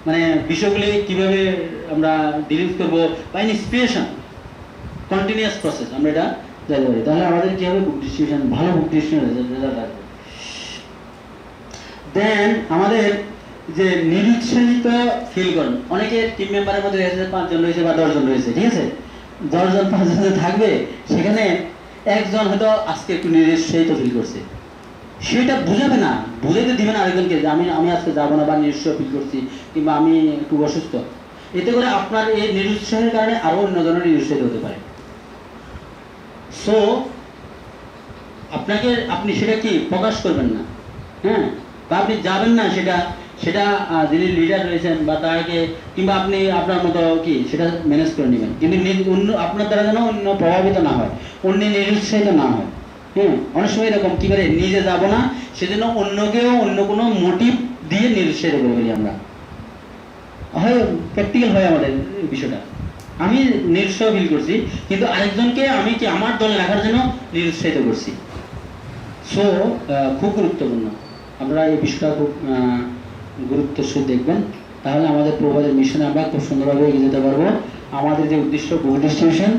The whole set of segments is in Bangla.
মানে বিষয়গুলি কিভাবে আমরা ডিলিট করবো বা ইন্সপিরেশন কন্টিনিউয়াস প্রসেস আমরা এটা জানতে পারি। তাহলে আমাদের কি হবে, বুক ডিস্ট্রিবিউশন, ভালো বুক ডিস্ট্রিবিউশন রেজাল্ট আসবে। দেন আমাদের যে নিরুৎসাহিত ফিল করেন, অনেকে টিম মেম্বারের মধ্যে রয়েছে 5 জন রয়েছে বা 10 জন রয়েছে, ঠিক আছে, 10 জন 5 জন থাকবে, সেখানে একজন হয়তো আজকে একটু নিরুৎসাহিত ফিল করছে, সেটা বুঝাবে না, বুঝাইতে দিবে না আরেকজনকে যে আমি আমি আজকে যাবো না বা নিরুৎসাহ ফিল করছি কিংবা আমি একটু অসুস্থ। এতে করে আপনার এই নিরুৎসাহের কারণে আরো অন্য ধরনের নিরুৎসাহিত হতে পারে। সো আপনি সেটা কি প্রকাশ করবেন না, হ্যাঁ, বা আপনি যাবেন না, সেটা সেটা যিনি লিডার রয়েছেন বা তাকে, কিংবা আপনি আপনার মতো কি সেটা ম্যানেজ করে নেবেন, কিন্তু অন্য আপনার দ্বারা যেন অন্য প্রভাবিত না হয়, অন্য নিরুৎসাহিত না হয়। হ্যাঁ, অনেক সময় এরকম কি করে, নিজে যাব না সেজন্য অন্যকেও অন্য কোনো মোটিভ দিয়ে নিরুৎসাহিত করে ফেলি আমরা, হয় প্র্যাকটিক্যাল হয় আমাদের এই বিষয়টা। আমি নিরুৎসাহ ফিল করছি, কিন্তু আরেকজনকে আমি কি আমার দলে রাখার জন্য নিরুৎসাহিত করছি। সো খুব গুরুত্বপূর্ণ, আমরা এই বিষয়টা খুব গুরুত্বের সাথে দেখবেন, তাহলে আমাদের প্রবাদের মিশনে আমরা খুব সুন্দরভাবে এগিয়ে যেতে পারবো। আমাদের যে উদ্দেশ্য বুক ডিস্ট্রিবিউশন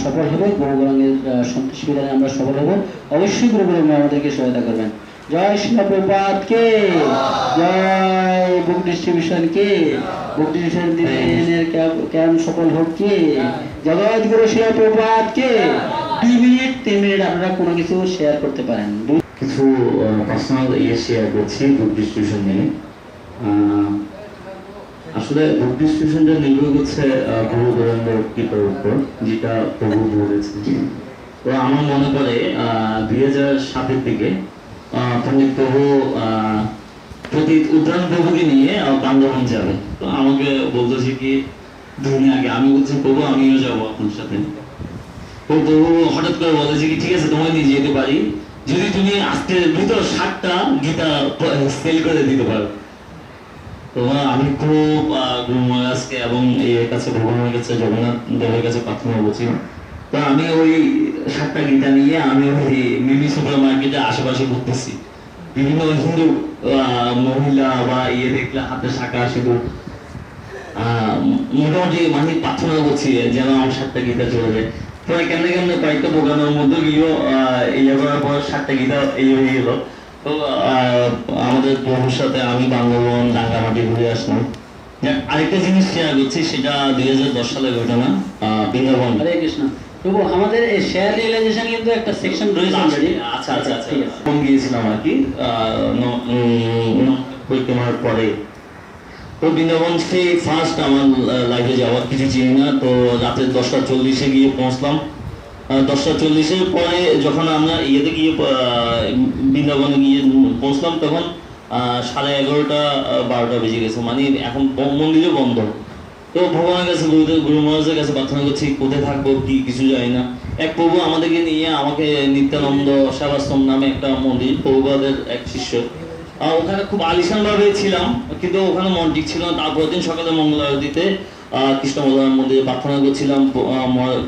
সফল হবে, গুরুগণের সন্তুষ্টি বিধানে আমরা সফল হব। অবশ্যই গুরুগণ আমাদেরকে সহায়তা করবেন। জয় শিলা প্রপাত কে, জয় বুক ডিস্ট্রিবিউশন কে, বুক ডিস্ট্রিবিউশন দিনের ক্যাম্প সফল হোক কে, জগৎ গুরু শিলা প্রপাত কে। 2 মিনিট 3 মিনিট আপনারা কোনো কিছু শেয়ার করতে পারেন। কিছু পার্সোনাল শেয়ার করছি বুক ডিস্ট্রিবিউশন নিয়ে। আসলে বুক ডিস্ট্রিবিউশনটা নির্ভর করছে গুরু গোবিন্দের কৃপার উপর, যেটা প্রভু বলেছেন। তো আমার মনে পড়ে 2007-এর দিকে পণ্ডিত প্রভু প্রতি উদ্যান প্রভুকে নিয়ে বান্দরবান যাবে। তো আমাকে বলতেছে কি 2 দিন আগে, আমি বলছি প্রভু আমিও যাবো আপনার সাথে। তো প্রভু হঠাৎ করে বলেছে কি ঠিক আছে তোমায় নিয়ে যেতে পারি, যদি তুমি আজকের ভিতর 7টা গীতা সেল করে দিতে পারো। তো আমি খুব গুরু মহারাজকে এবং এর কাছে ভগবানের কাছে, জগন্নাথ দেবের কাছে প্রার্থনা করছি। তো আমি ওই 7টা গীতা নিয়ে আমি ওই মিমি সুপার মার্কেটে আশেপাশে ঘুরতেছি, বিভিন্ন হিন্দু মহিলা বা দেখলে হাতে শাখা সিঁদুর, মোটামুটি মানে প্রার্থনা করছি যেন আমার 7টা গীতা চলে যায়। পরে কেমনে কেমনে কয়েকটা দোকানের মধ্যে গিয়েও ইয়ে করার পর 7টা গীতা হয়ে গেল। তো আমাদের প্রভুর সাথে আমি বান্দরবন রাঙ্গামাটি ঘুরে আসলাম। আরেকটা জিনিস শেয়ার করছি, সেটা 2010 সালের ঘটনা, বৃন্দাবন। হরে কৃষ্ণ। প্রভু আমাদের এই শেয়ার রিয়েলাইজেশন কিন্তু একটা সেকশন রয়েছে অলরেডি। আচ্ছা আচ্ছা আচ্ছা, ফোন গিয়েছিলাম আর কি পরিক্রমার পরে। তো বৃন্দাবন সেই ফার্স্ট আমার লাইফে যাওয়ার, কিছু চিনি না। তো রাতে 10টা 40-এ গিয়ে পৌঁছলাম। 10টা 40-এর পরে যখন আমরা ইয়েতে গিয়ে বৃন্দাবনে গিয়ে পৌঁছলাম, তখন 11:30-12টা বেজে গেছে, মানে এখন মন্দিরও বন্ধ। তো ভগবানের কাছে, গুরু মহারাজের কাছে প্রার্থনা করছি কোথায় থাকবো কি কিছু জানি না। এক প্রভু আমাদেরকে নিয়ে আমাকে নিত্যানন্দ সেবাশ্রম নামে একটা মন্দির, প্রভুপাদের এক শিষ্য, ওখানে খুব আলিশান ভাবে ছিলাম, কিন্তু ওখানে মন ঠিক ছিল না। তারপরের দিন সকালে মঙ্গল আরতিতে কৃষ্ণ ভগবান মন্দিরে প্রার্থনা করছিলাম,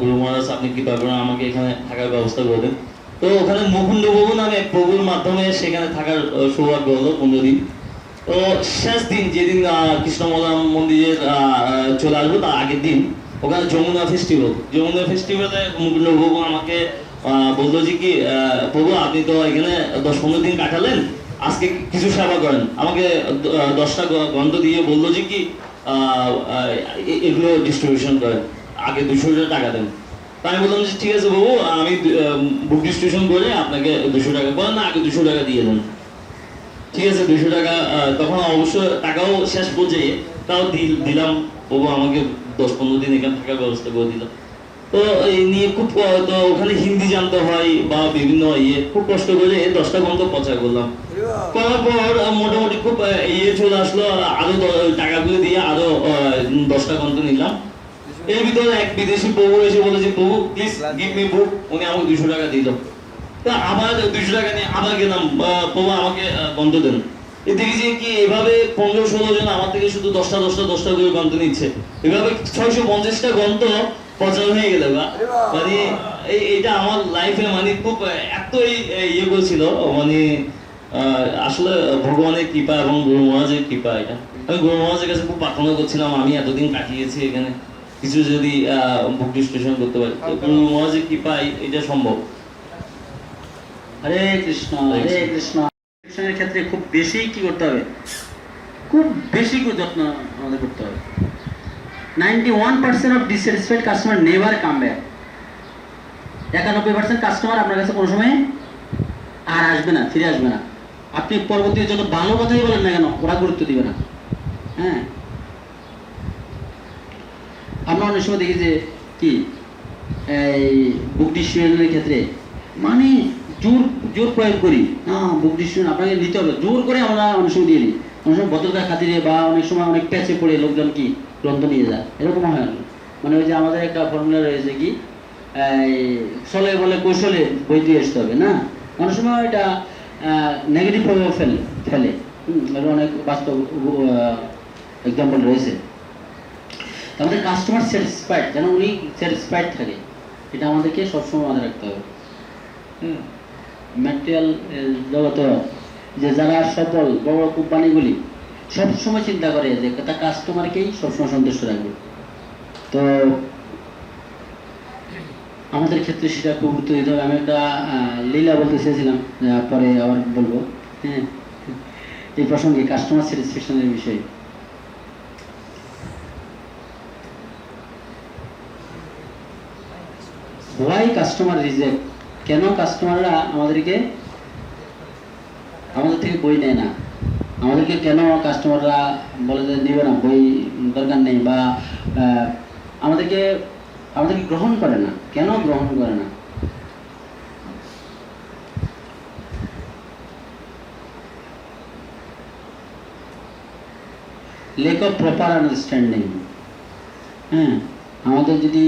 গুরু মহারাজ আপনি কৃপা করে আমাকে এখানে থাকার ব্যবস্থা করে দেন। তো ওখানে মুকুন্দ প্রভু নামে এক প্রভুর মাধ্যমে সেখানে থাকার সৌভাগ্য হলো 15 দিন। তো শেষ দিন যেদিন কৃষ্ণ ভগবান মন্দিরে চলে আসবো, তার আগের দিন ওখানে যমুনা ফেস্টিভ্যালে মুকুন্দ প্রভু আমাকে বললো যে কি প্রভু আপনি তো এখানে 10-15 দিন কাটালেন, আজকে কিছু সেবা করেন। আমাকে 10টা গ্রন্থ দিয়ে বললো যে কি এগুলো ডিস্ট্রিবিউশন করেন, আগে 200 টাকা দেন। তো আমি বললাম যে ঠিক আছে বাবু, আমি বুক ডিস্ট্রিবিউশন করে আপনাকে 200 টাকা, বলেন না আগে 200 টাকা দিয়ে দেন। ঠিক আছে 200 টাকা, তখন অবশ্য টাকাও শেষ পর্যায়ে, তাও দিলাম। বাবু আমাকে 10-15 দিন এখানে থাকার ব্যবস্থা করে দিল। তো এই নিয়ে খুব, তো ওখানে হিন্দি জানতে হয় বা বিভিন্ন খুব কষ্ট করে 10টা গ্রন্থ প্রচার করলাম। করার পর মোটামুটি খুব চলে আসলো, আরো টাকাগুলো দিয়ে আরো 10টা গ্রন্থ নিলাম। এর ভিতরে এক বিদেশি প্রভু এসে বলেছে প্রভু প্লিজ গিভ মি বুক, উনি আমাকে 200 টাকা দিল। তা আবার 200 টাকা নিয়ে আবার গেলাম, প্রভু আমাকে গ্রন্থ দেন। এ দেখেছি কি এভাবে 15-16 জন আমার থেকে শুধু 10টা করে গ্রন্থ নিচ্ছে, এভাবে 650টা গ্রন্থ প্রচার হয়ে গেল। মানে এইটা আমার লাইফে মানে খুব এত করেছিল, মানে আসলে ভগবানের কৃপা এবং গুরু মহারাজের কৃপা এটা। আমি গুরু মহারাজের কাছে খুব প্রার্থনা করছিলাম, আমি এতদিন কাটিয়েছি এখানে, কিছু যদি বুক ডিসকাশন করতে পারি, তো গুরু মহারাজের কৃপায় এটা সম্ভব। হরে কৃষ্ণ, হরে কৃষ্ণ। কৃষ্ণের ক্ষেত্রে খুব বেশি কি করতে হবে, খুব বেশি যত্ন আমাদের করতে হবে। 91% of dissatisfied customer never come back. 91% customer আপনার কাছে কোনো সময় আর আসবে না, ফিরে আসবে না। আপনি পরবর্তীতে যত ভালো কথাই বলেন না কেন, ওরা গুরুত্ব দিবে না। হ্যাঁ, আমরা অনেক সময় দেখি যে কি এই বুক ডিস্ট্রিবিউশনের ক্ষেত্রে মানে জোর জোর প্রয়োগ করি, বুক ডিস্ট্রিবিউশন আপনাকে নিতে হবে, জোর করে আমরা অনেক সময় দিয়ে দিই। অনেক সময় ভদ্রতার খাতিরে বা অনেক সময় অনেক প্যাচে পড়ে লোকজন কি গ্রন্থ নিয়ে যায়, এরকম হয় না। মানে ওই যে আমাদের একটা ফর্মুলা রয়েছে কি, চলে বলে কৌশলে বই দিয়ে আসতে হবে না, অনেক সময় এটা নেগেটিভ প্রভাব ফেলে। এর অনেক বাস্তব এক্সাম্পল রয়েছে। আমাদের কাস্টমার স্যাটিসফাইড, যেন উনি স্যাটিসফাইড থাকে, এটা আমাদেরকে সবসময় মাথায় রাখতে হবে। ম্যাটেরিয়াল জগতে যে যারা সফল বড় বড় কোম্পানিগুলি সবসময় চিন্তা করে যে তার কাস্টমারকেই সবসময় সন্তুষ্ট রাখবে। তো আমাদের ক্ষেত্রে সেটা খুব গুরুত্ব দিতে হবে। আমি একটা লীলা বলতে চেয়েছিলাম, পরে আবার বলবো। হ্যাঁ, এই প্রসঙ্গে কাস্টমার স্যাটিসফ্যাকশনের বিষয়ে। হোয়াই কাস্টমার রিজেক্ট, কেন কাস্টমাররা আমাদের থেকে বই নেয় না, আমাদেরকে কেন কাস্টমাররা বলে যে নিবে না, বই দরকার নেই, বা আমাদেরকে গ্রহণ করে না, কেন গ্রহণ করে না? Lake of proper understanding. হ্যাঁ, আমাদের যদি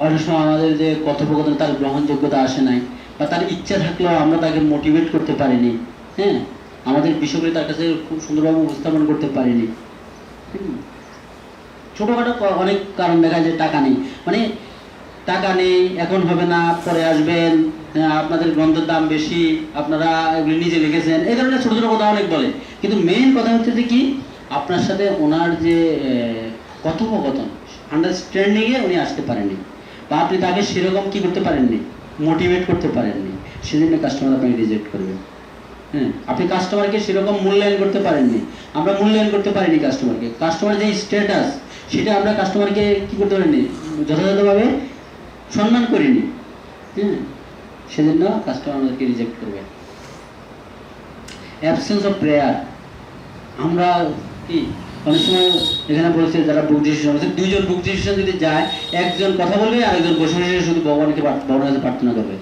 অনেক সময় আমাদের যে কথোপকথন তার গ্রহণযোগ্যতা আসে নাই, বা তার ইচ্ছা থাকলেও আমরা তাকে মোটিভেট করতে পারিনি। হ্যাঁ, আমাদের বিষয়গুলি তার কাছে খুব সুন্দরভাবে উপস্থাপন করতে পারিনি। ছোটোখাটো অনেক কারণ দেখা যায়, টাকা নেই, মানে টাকা নেই, এখন হবে না, পরে আসবেন, আপনাদের গ্রন্থের দাম বেশি, আপনারা এগুলি নিজে লিখেছেন, এই ধরনের ছোটো ছোটো কথা অনেক বলে। কিন্তু মেইন কথা হচ্ছে যে কি, আপনার সাথে ওনার যে কথোপকথন, আন্ডারস্ট্যান্ডিংয়ে উনি আসতে পারেননি, বা আপনি তাকে সেরকম কি করতে পারেননি, মোটিভেট করতে পারেননি, সেজন্য কাস্টমার আপনাকে রিজেক্ট করবে। হ্যাঁ, আপনি কাস্টমারকে সেরকম মূল্যায়ন করতে পারেননি, আমরা মূল্যায়ন করতে পারিনি কাস্টমারকে। কাস্টমার যে স্ট্যাটাস, সেটা আমরা কাস্টমারকে কি করতে পারিনি, যথাযথভাবে সম্মান করিনি। হ্যাঁ, সেজন্য কাস্টমার আমাদেরকে রিজেক্ট করবে। অ্যাবসেন্স অফ প্রেয়ার, আমরা কি অনেক সময় এখানে বলেছে যারা বুক ডিসিশন হচ্ছে, দুইজন বুক ডিসিশন যদি যায়, একজন কথা বলবে আর একজন বসে বসে শুধু ভগবানকে কাছে প্রার্থনা করবে।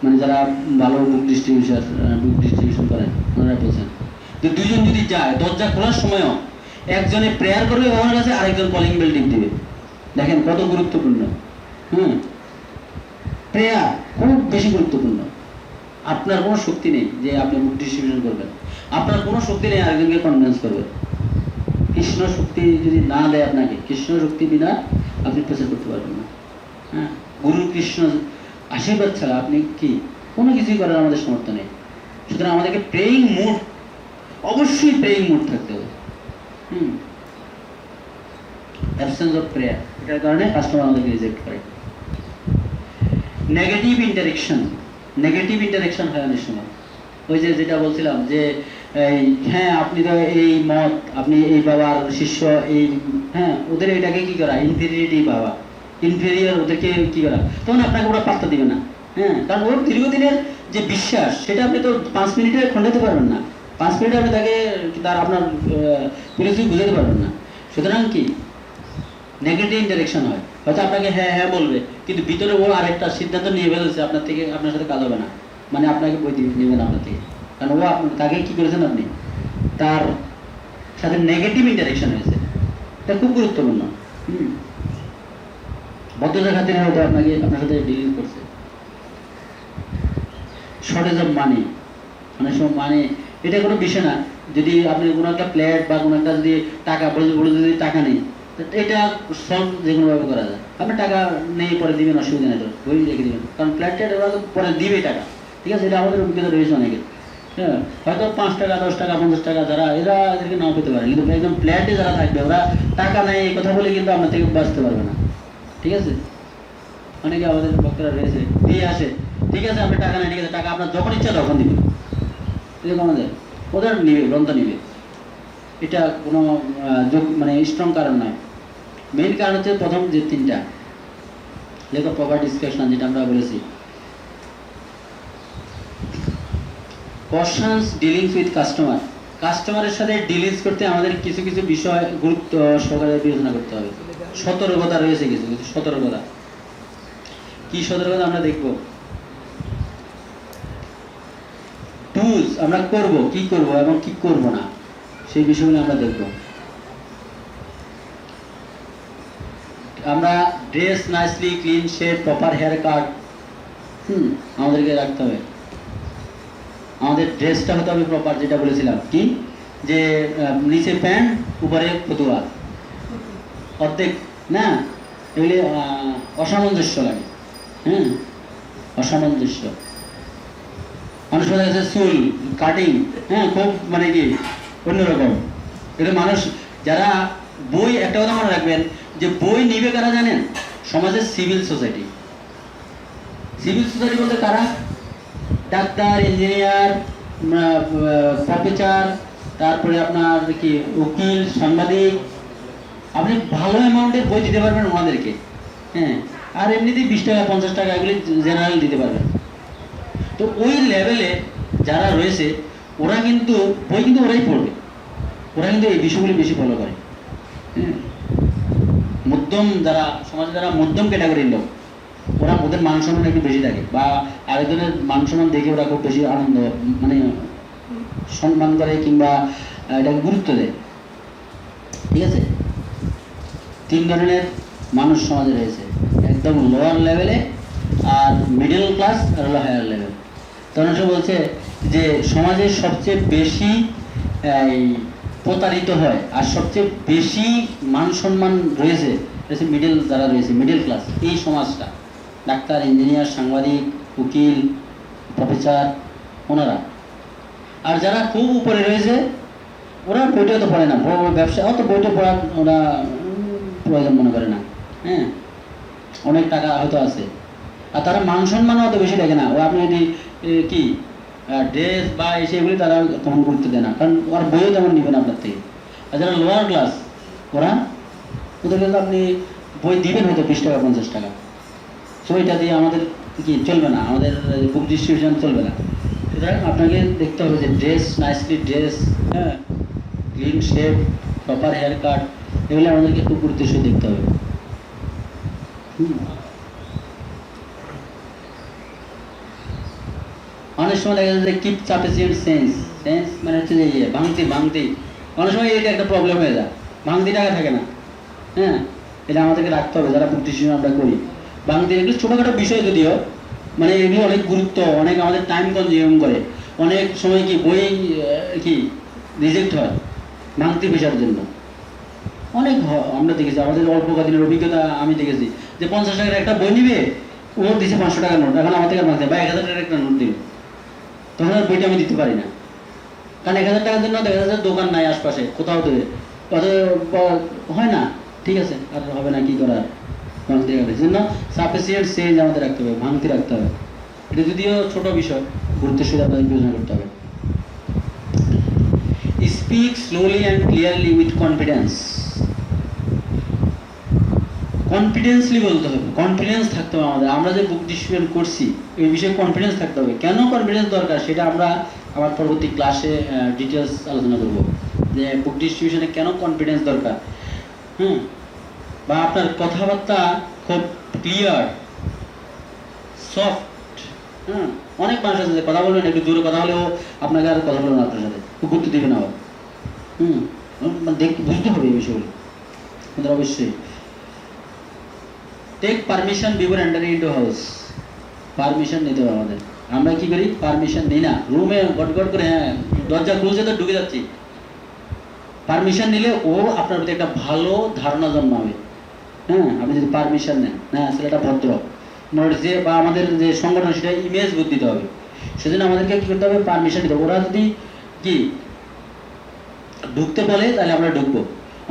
মানে যারা ভালো বুক ডিস্ট্রিবিউশন করেন ওনারা বলছেন যে দুইজন যদি যায়, দরজা খোলার সময়ও একজনে প্রেয়ার করবে ভগবানের কাছে, আরেকজন কলিং বেল টিপ দিবে। দেখেন কত গুরুত্বপূর্ণ। প্রেয়ার খুব বেশি গুরুত্বপূর্ণ। আপনার কোনো শক্তি নেই যে আপনি বুক ডিস্ট্রিবিউশন করবেন, আপনার কোনো শক্তি নেই আরেকজনকে কনভিন্স করবে। কৃষ্ণ শক্তি যদি না দেয় আপনাকে, কৃষ্ণ শক্তি বিনা আপনি প্রচার করতে পারবেন না। হ্যাঁ, গুরু কৃষ্ণ আশীর্বাদ ছাড়া আপনি কি কোনো কিছুই করার আমাদের সমর্থ নেই। সুতরাং আমাদেরকে প্রেয়িং মুড, অবশ্যই প্রেয়িং মুড থাকতে হবে। অ্যাবসেন্স অফ প্রেয়ার, এটার কারণে কাস্টমার আমাদেরকে রিজেক্ট করে। নেগেটিভ ইন্টারেকশন হয় অনেক সময়। ওই যে যেটা বলছিলাম যে হ্যাঁ আপনি তো এই মত, আপনি এই বাবার শিষ্য, এই হ্যাঁ ওদের এটাকে কি করা, ইনফেরিয়রিটি বাবা, ইনফেরিয়র, ওদেরকে কি করা, তখন আপনাকে ওরা পাত্তা দিবে না। হ্যাঁ, কারণ ওর দীর্ঘদিনের যে বিশ্বাস, সেটা আপনি তো 5 মিনিটে খণ্ডাতে পারবেন না, 5 মিনিটে আপনি তাকে আপনার পরিস্থিতি বুঝাতে পারবেন না। সুতরাং কি নেগেটিভ ইন্টারেকশন হয়, হয়তো আপনাকে হ্যাঁ হ্যাঁ বলবে, কিন্তু ভিতরে ও আরেকটা সিদ্ধান্ত নিয়ে ফেলেছে আপনার সাথে কাজ হবে না, মানে আপনাকে বই নেবেন আপনার থেকে, কারণ ও তাকে কি করেছেন, আপনি তার সাথে নেগেটিভ ইন্টারেকশন হয়েছে। এটা খুব গুরুত্বপূর্ণ। ভদ্রতার খাতিরে হয়তো আপনার সাথে ডিলিং করছে। শর্টেজ অফ মানি, অনেক সময় মানে এটা কোনো বিষয় না, যদি আপনি কোনো একটা প্লেট বা কোনো একটা যদি টাকা বলে যদি টাকা নেই, এটা সলভ যে কোনোভাবে করা যায়। আপনি টাকা নেই পরে দিবেন, অসুবিধা নেই, তো বই রেখে দিবেন, কারণ প্লেটটা ওরা তো পরে দিবে টাকা, ঠিক আছে, এটা আমাদের অভিজ্ঞতা রয়েছে অনেকের। হ্যাঁ, হয়তো 5 টাকা 10 টাকা 50 টাকা যারা এদেরকে নাও পেতে পারে, কিন্তু একদম ফ্ল্যাটে যারা থাকবে ওরা টাকা নেই এই কথা বলে কিন্তু আপনার থেকে বাঁচতে পারবে না। ঠিক আছে, অনেকে আমাদের বক্তারা রয়েছে দিয়ে আসে, ঠিক আছে আপনি টাকা নেই, ঠিক আছে টাকা আপনার যখন ইচ্ছা তখন দিবেন, এরকম আমাদের ওদের নিবে, গ্রন্থ নিবে। এটা কোনো মানে স্ট্রং কারণ নয়। মেইন কারণ হচ্ছে প্রথম যে 3টা লেখক প্রপার ডিসকাশন যেটা আমরা বলেছি, কশনস ডিলিংস উইথ কাস্টমার। কাস্টমারের সাথে ডিলিংস করতে আমাদের কিছু কিছু বিষয় গুরুত্ব সহকারে বিবেচনা করতে হবে। সতর্কতা রয়েছে, কিছু কিছু সতর্কতা। কি সতর্কতা আমরা দেখব, টুলস আমরা করব, কি করব এবং কি করব না সেই বিষয়গুলো আমরা দেখব। আমরা dress nicely, clean shave, proper hair cut আমাদেরকে রাখতে হবে। আমাদের ড্রেসটা হতে হবে প্রপার, যেটা বলেছিলাম কি যে নিচে প্যান্ট উপরে ফতুয়া অর্ধেক না, এগুলি অসামঞ্জস্য লাগে। অসামঞ্জস্য। মানুষ বলে গেছে চুল কাটিং, খুব মানে কি অন্যরকম। এটা মানুষ যারা বই, একটা কথা মনে রাখবেন যে বই নিবে কারা জানেন, সমাজের সিভিল সোসাইটি। সিভিল সোসাইটি বলতে কারা, ডাক্তার, ইঞ্জিনিয়ার, প্রফেসর, তারপরে আপনার কি উকিল, সাংবাদিক। আপনি ভালো অ্যামাউন্টের বই দিতে পারবেন ওনাদেরকে, আর এমনিতেই 20 টাকা 50 টাকা এগুলি জেনারেল দিতে পারবেন। তো ওই লেভেলে যারা রয়েছে ওরা কিন্তু বই কিন্তু ওরাই পড়বে, ওরা কিন্তু এই বিষয়গুলি বেশি ফলো করে। মধ্যম যারা সমাজে যারা মধ্যম ক্যাটাগরির লোক, ওরা ওদের মান সম্মান একটু বেশি থাকে, বা আরেকজনের মান সম্মান দেখে ওরা খুব বেশি আনন্দ মানে সম্মান করে কিংবা এটাকে গুরুত্ব দেয়। ঠিক আছে, 3 ধরনের মানুষ সমাজে রয়েছে, একদম লোয়ার লেভেলে, আর মিডল ক্লাস, আর হলো হায়ার লেভেল। তখন সে বলছে যে সমাজের সবচেয়ে বেশি প্রতারিত হয় আর সবচেয়ে বেশি মান সম্মান রয়েছে মিডল, যারা রয়েছে মিডল ক্লাস, এই সমাজটা ডাক্তার, ইঞ্জিনিয়ার, সাংবাদিক, উকিল, প্রফেসর, ওনারা। আর যারা খুব উপরে রয়েছে ওরা বইটা তো পড়ে না, ব্যবসা অত বইটা পড়ার ওরা প্রয়োজন মনে করে না। অনেক টাকা হয়তো আছে, আর তারা মান সম্মান অত বেশি দেখে না। ও আপনি যদি কি ড্রেস বা সেগুলি তারা তেমন গুরুত্ব দেয় না, কারণ ওরা বইও তেমন নেবেন আপনার থেকে। আর যারা লোয়ার ক্লাস ওদের কিন্তু আপনি বই দিবেন হয়তো 20 টাকা 50 টাকা, সো এটা দিয়ে আমাদের কি চলবে না, আমাদের বুক ডিস্ট্রিবিউশন চলবে না। সুতরাং আপনাকে দেখতে হবে যে dress nicely dress, clean shave, proper hair cut, এগুলো আমাদেরকে খুব গুরুত্বের সাথে দেখতে হবে। অনেক সময় দেখা যায় কিপ সাফিসিয়েন্ট সেন্স, সেন্স মানে হচ্ছে যে ভাঙতি, অনেক সময় এটা একটা প্রবলেম হয়ে যায়, ভাঙতি টাকা থাকে না। এটা আমাদেরকে রাখতে হবে যারা বুক ডিস্ট্রিবিউশন আমরা করি। ভাঙতি এগুলো ছোটোখাটো বিষয় যদিও, মানে এগুলো অনেক গুরুত্ব, অনেক আমাদের টাইম কনজিউম করে, অনেক সময় কি বই কি রিজেক্ট হয় ভাঙতি পেশার জন্য। অনেক আমরা দেখেছি, আমাদের অল্প দিনের অভিজ্ঞতা আমি দেখেছি যে 50 টাকার একটা বই নিবে, ও দিচ্ছে 500 টাকার নোট, এখন আমার থেকে ভাঙতে বা 1000 টাকার একটা নোট দিবে, তখন আর বইটা আমি দিতে পারি না, কারণ 1000 টাকার জন্য দেখা যাচ্ছে দোকান নাই আশপাশে কোথাও দেবে, হয় না। ঠিক আছে, আর হবে না, কি করার, ভাঙতি রাখবে। এই জন্য সাফিসিয়েন্ট চেঞ্জ আমাদের রাখতে হবে, ভাঙতি রাখতে হবে। এটা যদিও ছোট বিষয়, গুরুত্বের সাথে আপনাদের বিবেচনা করতে হবে। Speak slowly and clearly with confidence. Confidently বলতে হবে, কনফিডেন্স থাকতে হবে আমাদের। আমরা যে বুক ডিস্ট্রিবিউশন করছি এই বিষয়ে কনফিডেন্স থাকতে হবে। কেন কনফিডেন্স দরকার সেটা আমরা আমার পরবর্তী ক্লাসে ডিটেলস আলোচনা করব, যে বুক ডিস্ট্রিবিউশনে কেন কনফিডেন্স দরকার। বা আপনার কথাবার্তা খুব ক্লিয়ার, সফট। অনেক মানুষ আছে যে কথা বলবেন, একটু জোরে কথা হলেও আপনাকে আর কথা বলবেন আপনার সাথে, খুব গুরুত্ব দিবে না। বুঝতে হবে এই বিষয়গুলো আমাদের অবশ্যই। Take permission before entering into house. Permission নিতে হবে আমাদের। আমরা কি করি, পারমিশন নিই না, রুমে গটগট করে দরজা খুলছে তো ঢুকে যাচ্ছি। পারমিশন নিলে ও আপনার প্রতি একটা ভালো ধারণা জন্মাবে। আপনি যদি পারমিশন নেন, ছেলেটা ভদ্র, যে বা আমাদের যে সংগঠন সেটা ইমেজ বুঝ দিতে হবে। সেজন্য আমাদেরকে কি করতে হবে, পারমিশন দিতে হবে। ওরা যদি কি ঢুকতে বলে তাহলে আমরা ঢুকবো।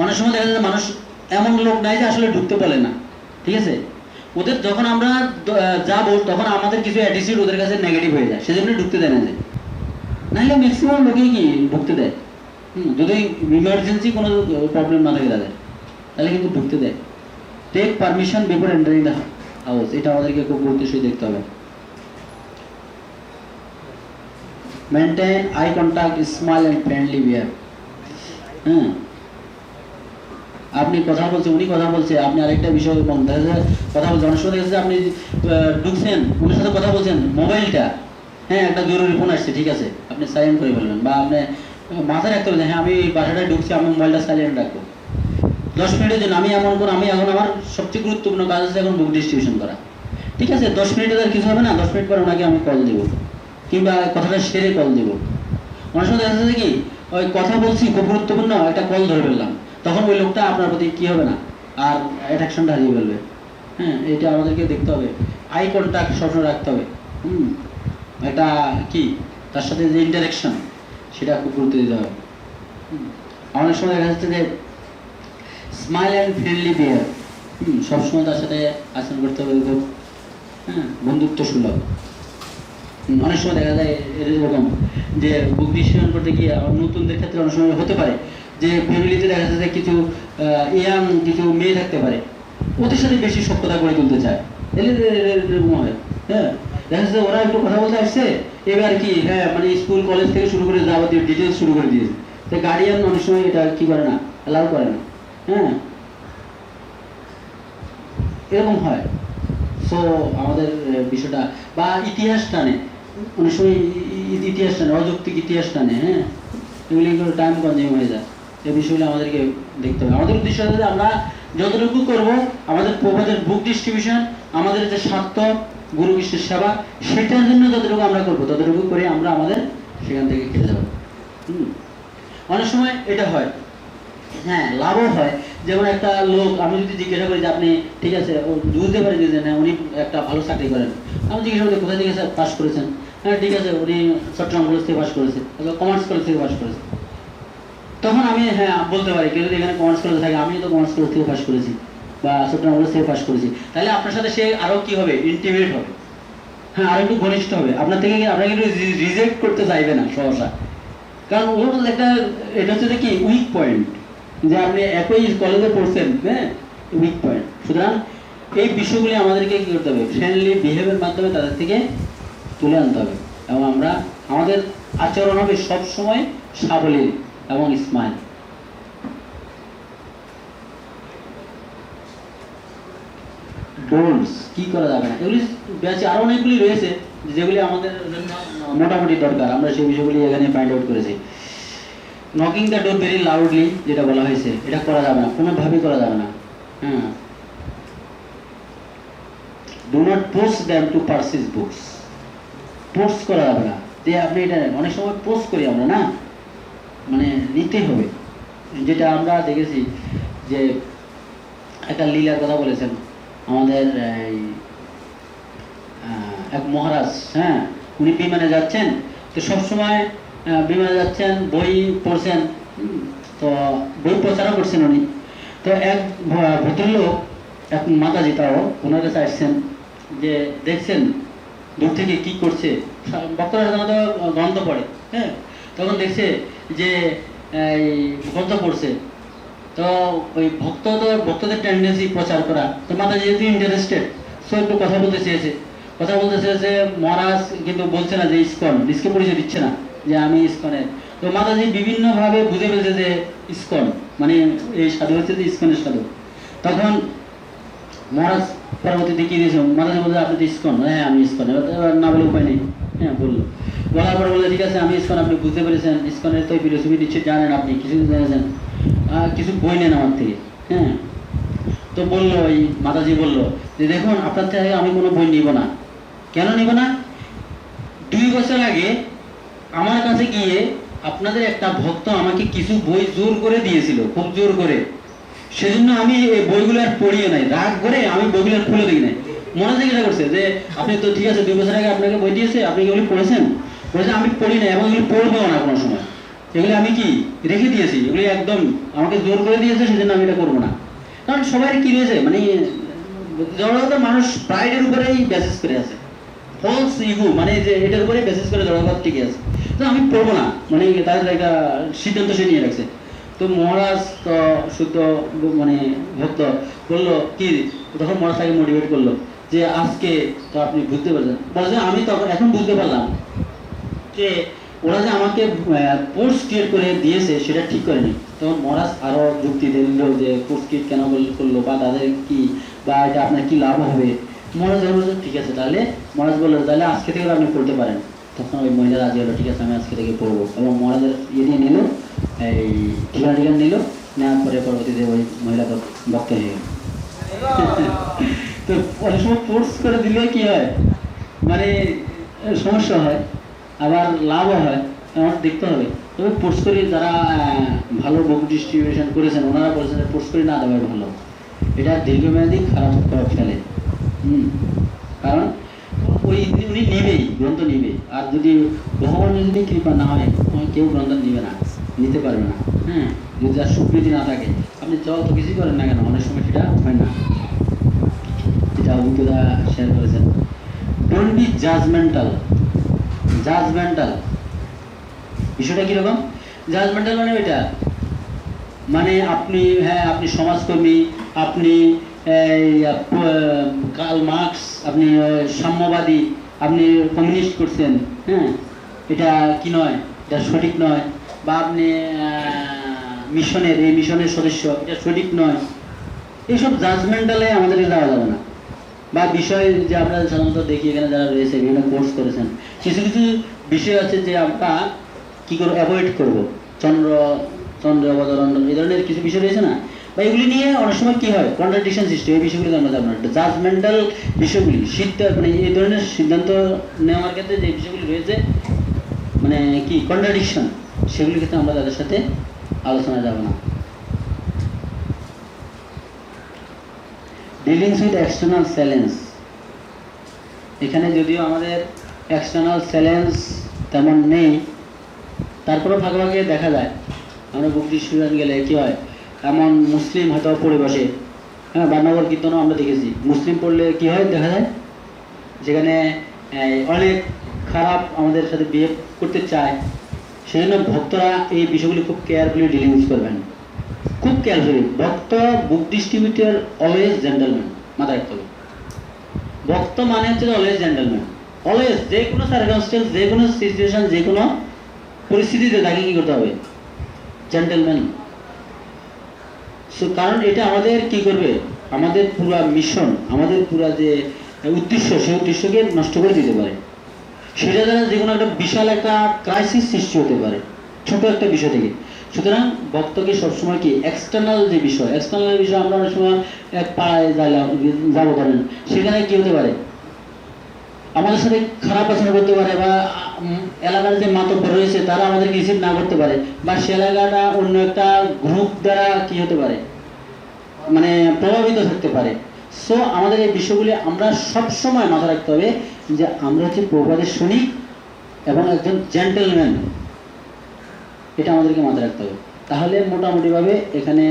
অনেক সময় দেখা যায় মানুষ এমন লোক নাই যে আসলে ঢুকতে বলে না, ঠিক আছে। ওদের যখন আমরা যাবো তখন আমাদের কিছু অ্যাটিটিউড ওদের কাছে নেগেটিভ হয়ে যায়, সেজন্য ঢুকতে দেয় না যায়। নাহলে ম্যাক্সিমাম লোকেই কি ঢুকতে দেয়, যদি ইমার্জেন্সি কোনো প্রবলেম না থাকে তাদের, তাহলে কিন্তু ঢুকতে দেয়। Take permission before entering the house, এটা আমাদেরকে খুব গুরুত্বের সাথে দেখতে হবে। Maintain eye contact, smile and friendly behave. হ্যাঁ, আপনি কথা বলছেন, উনি কথা বলছে, আপনি আরেকটা বিষয় কথা বলছেন, অনেক সময় দেখা যাচ্ছে আপনি ঢুকছেন, উনার সাথে কথা বলছেন, মোবাইলটা হ্যাঁ একটা জরুরি ফোন আসছে, ঠিক আছে, আপনি সাইলেন্ট করে ফেলবেন, বা আপনি মাথায় রাখতে বলছেন হ্যাঁ আমি বাসাটায় ঢুকছি, আমি মোবাইলটা সাইলেন্ট রাখবো 10 মিনিটের জন্য। আমি এখন আমার সবচেয়ে গুরুত্বপূর্ণ কাজ হচ্ছে এখন বুক ডিস্ট্রিবিউশন করা, ঠিক আছে। 10 মিনিটে তার কিছু হবে না, 10 মিনিট পরে ওনাকে আমি কল দিব, কিংবা কথাটা সেরে কল দিব। অনেক সময় দেখা যাচ্ছে কি ওই কথা বলছি খুব গুরুত্বপূর্ণ, একটা কল ধরে ফেললাম, তখন ওই লোকটা আপনার প্রতি কি হবে না, আর অ্যাট্রাকশনটা হারিয়ে ফেলবে। হ্যাঁ, এটা আমাদেরকে দেখতে হবে, আই কন্ট্যাক্ট সবসময় রাখতে হবে। এটা কি তার সাথে যে ইন্টারেকশন, সেটা খুব গুরুত্ব দিতে হবে। অনেক সময় দেখা যাচ্ছে যে স্মাইল অ্যান্ড ফ্রেন্ডলি বিহেভ, সবসময় তার সাথে আচরণ করতে হবে খুব বন্ধুত্ব সুলভ। অনেক সময় দেখা যায় এরকম যে বুক ডিসিশন করতে গিয়ে নতুনদের ক্ষেত্রে অনেক সময় হতে পারে যে ফ্যামিলিতে দেখা যাচ্ছে কিছু ইয়াং কিছু মেয়ে থাকতে পারে, ওদের সাথে বেশি সখ্যতা গড়ে তুলতে চায়, এরকম হয়। হ্যাঁ, দেখা যাচ্ছে ওরা একটু কথা বলতে আসছে, এবার কি হ্যাঁ মানে স্কুল কলেজ থেকে শুরু করে যাবতীয় ডিটেলস শুরু করে দিয়েছে, তো গার্ডিয়ান অনেক সময় এটা কি করে না, অ্যালাউ করে না। হ্যাঁ, এরকম হয়। সো আমাদের বিষয়টা বা ইতিহাস টানে, অনেক সময় ইতিহাস টানে, অযৌক্তিক ইতিহাস টানে, হ্যাঁ, এগুলি টাইম কনজিউম হয়ে যায়। এই বিষয়গুলো আমাদেরকে দেখতে হবে। আমাদের উদ্দেশ্য হচ্ছে যে আমরা যতটুকু করব আমাদের প্রভাতের বুক ডিস্ট্রিবিউশন, আমাদের যে স্বার্থ গুরু বিশ্বের সেবা, সেটার জন্য যতটুকু আমরা করবো ততটুকু করে আমরা আমাদের সেখান থেকে কেটে যাবো। অনেক সময় এটা হয়, হ্যাঁ লাভও হয়। যেমন একটা লোক আমি যদি জিজ্ঞাসা করি যে আপনি ঠিক আছে, ও বুঝতে পারি যে হ্যাঁ উনি একটা ভালো চাকরি করেন, আমি জিজ্ঞাসা করি কোথায় থেকে পাস করেছেন, হ্যাঁ ঠিক আছে উনি চট্টগ্রাম কলেজ থেকে পাস করেছে, কমার্স কলেজ থেকে পাস করেছে, তখন আমি হ্যাঁ বলতে পারি কেউ যদি এখানে কমার্স কলেজে থাকে, আমি তো কমার্স কলেজ থেকে পাস করেছি বা চট্টগ্রাম কলেজ থেকে পাস করেছি, তাহলে আপনার সাথে সে আরো কি হবে, ইন্টিমেট হবে, হ্যাঁ আরো একটু ঘনিষ্ঠ হবে, আপনার থেকে আপনাকে একটু রিজেক্ট করতে চাইবে না সহসা। কারণ ওর একটা এটা হচ্ছে যে কি উইক পয়েন্ট, যে আপনি একই কলেজে পড়ছেন, হ্যাঁ উইক পয়েন্ট। সুতরাং এই বিষয়গুলি আমাদেরকে কি করতে হবে, ফ্রেন্ডলি বিহেভিয়ারের মাধ্যমে তাদের থেকে তুলে আনতে হবে, এবং আমরা আমাদের আচরণ হবে সবসময় সাবলীল এবং স্মাইল। ডোন্টস কি করা যাবে না, এগুলি ব্যাচে আরো অনেকগুলি রয়েছে যেগুলি আমাদের জন্য মোটামুটি দরকার, আমরা সেই বিষয়গুলি এখানে ফাইন্ড আউট করেছি। Knocking the door very loudly, যেটা বলা হয়েছে, এটা করা যাবে না, কোনোভাবেই করা যাবে না। হ্যাঁ, do not post them to purchase books, post করা যাবে না যে আপনি এটা, অনেক সময় পোস্ট করি আমরা না, মানে নিতেই হবে। যেটা আমরা দেখেছি যে একটা লীলার কথা বলেছেন আমাদের এক মহারাজ, হ্যাঁ উনি বিমানে যাচ্ছেন, তো সবসময় বিমানে যাচ্ছেন, বই পড়ছেন, তো বই প্রচারও করছেন উনি। তো এক ভদ্রলোক, এক মাতাজি তাও ওনার কাছে আসছেন, যে দেখছেন দূর থেকে কি করছে, বক্তারা সাধারণত গন্ধ পড়ে, হ্যাঁ তখন দেখছে যে এই গন্ধ পড়ছে, তো ওই ভক্তদের টেন্ডেন্সি প্রচার করা, তো মাতা যেহেতু ইন্টারেস্টেড, সো একটু কথা বলতে চেয়েছে, মহারাজ কিন্তু বলছে না যে ইসকন, নিজকে পরিচয় দিচ্ছে না যে আমি ইসকনের। তো মাতাজি বিভিন্নভাবে বুঝে ফেলছে যে ইসকন মানে এই সাধু হচ্ছে যে ইসকনের সাধু। তখন মহারাজ পরবর্তীতে কি দিয়েছে, মাতাজি বলছে আপনি তো ইসকন, হ্যাঁ আমি ইসকন, এবার না বলে উপায় নেই, হ্যাঁ বললো, বলার পর বললো ঠিক আছে আমি ইসকন, আপনি বুঝতে পেরেছেন, ইসকনের তো ফিলোসফি নিশ্চয় জানেন, আপনি কিছু জেনেছেন, কিছু বই নেন আমার থেকে, হ্যাঁ। তো বললো ওই মাতাজি বললো যে দেখুন আপনার থেকে আমি কোনো বই নিব না। কেন নিব না? 2 বছর আগে আমার কাছে গিয়ে আপনাদের একটা ভক্ত আমাকে কিছু বই জোর করে দিয়েছিল, খুব জোর করে, সেজন্য আমি এই বইগুলো আর পড়িয়ে নাই, রাগ করে আমি বইগুলো আর খুলে দিই নাই, মনে জিজ্ঞাসা করছে যে আপনি তো ঠিক আছে 2 বছর আগে আপনাকে বই দিয়েছে, আপনি কি এগুলি পড়েছেন? বলেছে আমি পড়ি না এবং এগুলি পড়বো না কোনো সময়, এগুলি আমি কি রেখে দিয়েছি, এগুলি একদম আমাকে জোর করে দিয়েছে, সেজন্য আমি এটা করবো না। কারণ সবাই কি রয়েছে, মানে জড়তা মানুষ প্রাইডের উপরেই বেসিস করে আছে, ফলস ইগো, মানে যে এটার উপরেই বেসিস করে জড়তা টিকে আছে। তো আমি পড়বো না, মানে তাদের একটা সিদ্ধান্ত সে নিয়ে রাখছে। তো মহারাজ তো শুদ্ধ মানে ভক্ত বললো কি, তখন মহারাজ তাকে মোটিভেট করলো যে আজকে তো আপনি বুঝতে পারছেন, বলছে আমি তখন এখন বুঝতে পারলাম যে ওরা যে আমাকে পোস্ট ক্রিয়েট করে দিয়েছে সেটা ঠিক করেনি। তখন মহারাজ আরো যুক্তি দিল যে পোস্ট ক্রিয়েট কেন করলো বা তাদের কি, বা এটা আপনার কি লাভ হবে। মহারাজ বললো ঠিক আছে, তাহলে মহারাজ বললো তাহলে আজকে থেকে আপনি পড়তে পারেন। তখন ওই মহিলা রাজি হলো, ঠিক আছে আমি আজকে থেকে পড়বো। এবং মহারাজের ইয়ে দিয়ে নিল, এই ঠিকানা নিল, নেওয়ার পরে পরবর্তীতে ওই মহিলা তো ভক্ত হয়ে গেল। তো অনেক সময় ফোর্স করে দিলে কি হয়, মানে সমস্যা হয়, আবার লাভও হয়, আমার দেখতে হবে। তবে পোস্ট করি যারা ভালো বুক ডিস্ট্রিবিউশন করেছেন ওনারা বলেছেন যে পোস্ট করি না দেওয়াই ভালো, এটা দীর্ঘমেয়াদী খারাপ প্রভাব ফেলে। কারণ ওই উনি নেবেই, গ্রন্থ নেবে, আর যদি ভগবানের যদি কৃপা না হয় কেউ গ্রন্থ নেবে না, নিতে পারবে না। হ্যাঁ, যদি তার স্বীকৃতি না থাকে আপনি যত কিছুই করেন না কেন অনেক সময় সেটা হয় না। এটা অভিজ্ঞতা শেয়ার করেছেন। Don't be judgmental. জাজমেন্টাল বিষয়টা কিরকম? জাজমেন্টাল মানে এটা, মানে আপনি হ্যাঁ আপনি সমাজকর্মী, আপনি কার্ল মার্কস, আপনি সাম্যবাদী, আপনি কমিউনিস্ট করছেন, হ্যাঁ এটা কি নয়, এটা সঠিক নয়, বা আপনি মিশনের এই মিশনের সদস্য, এটা সঠিক নয়। এইসব জাজমেন্টালে আমাদের যাওয়া যাবে না। বা বিষয় যে আমরা সাধারণত দেখি এখানে যারা রয়েছে বিভিন্ন কোর্স করেছেন, কিছু কিছু বিষয় আছে যে আমরা কি করবো, অ্যাভয়েড করবো। চন্দ্র অবতরণ এই ধরনের কিছু বিষয় রয়েছে না, বা এগুলি নিয়ে অনেক সময় কি হয় কন্ট্রাডিকশন সৃষ্টি, এই বিষয়গুলি আমরা যাবো না। জাজমেন্টাল বিষয়গুলি মানে এই ধরনের সিদ্ধান্ত নেওয়ার ক্ষেত্রে যে বিষয়গুলি রয়েছে মানে কি কন্ট্রাডিকশন, সেগুলির ক্ষেত্রে আমরা তাদের সাথে আলোচনা যাব না। ডিলিংস উইথ এক্সটার্নাল চ্যালেঞ্জ, এখানে যদিও আমাদের এক্সটার্নাল চ্যালেঞ্জ তেমন নেই, তারপরেও ভাগে ভাগে দেখা যায়। আমরা বুক ডিস্ট্রিবিউশন গেলে কি হয়, এমন মুসলিম হয়তো পড়ে বসে, হ্যাঁ বারনগর কীর্তনও আমরা দেখেছি, মুসলিম পড়লে কি হয় দেখা যায় যেখানে অনেক খারাপ আমাদের সাথে বিহেভ করতে চায়। সেজন্য ভক্তরা এই বিষয়গুলি খুব কেয়ারফুলি ডিলিংস করবেন, খুব কেয়ারফুলি। ভক্ত বুক ডিস্ট্রিবিউটর অলওয়েজ জেন্টলম্যান, মাথায় রাখতে হবে। ভক্ত মানে হচ্ছে অলওয়েজ জেন্টলম্যান, অলওয়েজ যে কোনো সার্কামস্টেন্স, যে কোনো সিচুয়েশন, যে কোনো পরিস্থিতিতে তাকে কি করতে হবে, জেন্টলম্যান। সো কারণ এটা আমাদের কি করবে, আমাদের পুরা মিশন, আমাদের পুরা যে উদ্দেশ্য, সেই উদ্দেশ্যকে নষ্ট করে দিতে পারে। সেটা দ্বারা যে কোনো একটা বিশাল একটা ক্রাইসিস সৃষ্টি হতে পারে ছোট একটা বিষয় থেকে। সুতরাং ভক্তকে সবসময় কি এক্সটার্নাল যে বিষয়, এক্সটার্নাল বিষয় আমরা অনেক সময় এক পাড়ায় যাবো করেন, সেখানে কি হতে পারে আমাদের সাথে খারাপ আচরণ করতে পারে, বা এলাকার যে মাতব্বর রয়েছে তারা আমাদের রিসিভ না করতে পারে, বা সে এলাকাটা অন্য একটা গ্রুপ দ্বারা কি হতে পারে মানে প্রভাবিত থাকতে পারে। সো আমাদের এই বিষয়গুলি আমরা সব সময় মাথায় রাখতে হবে যে আমরা হচ্ছে প্রভুপাদের সৈনিক এবং একজন জেন্টলম্যান, এটা আমাদেরকে মাথায় রাখতে হবে। তাহলে মোটামুটিভাবে এখানে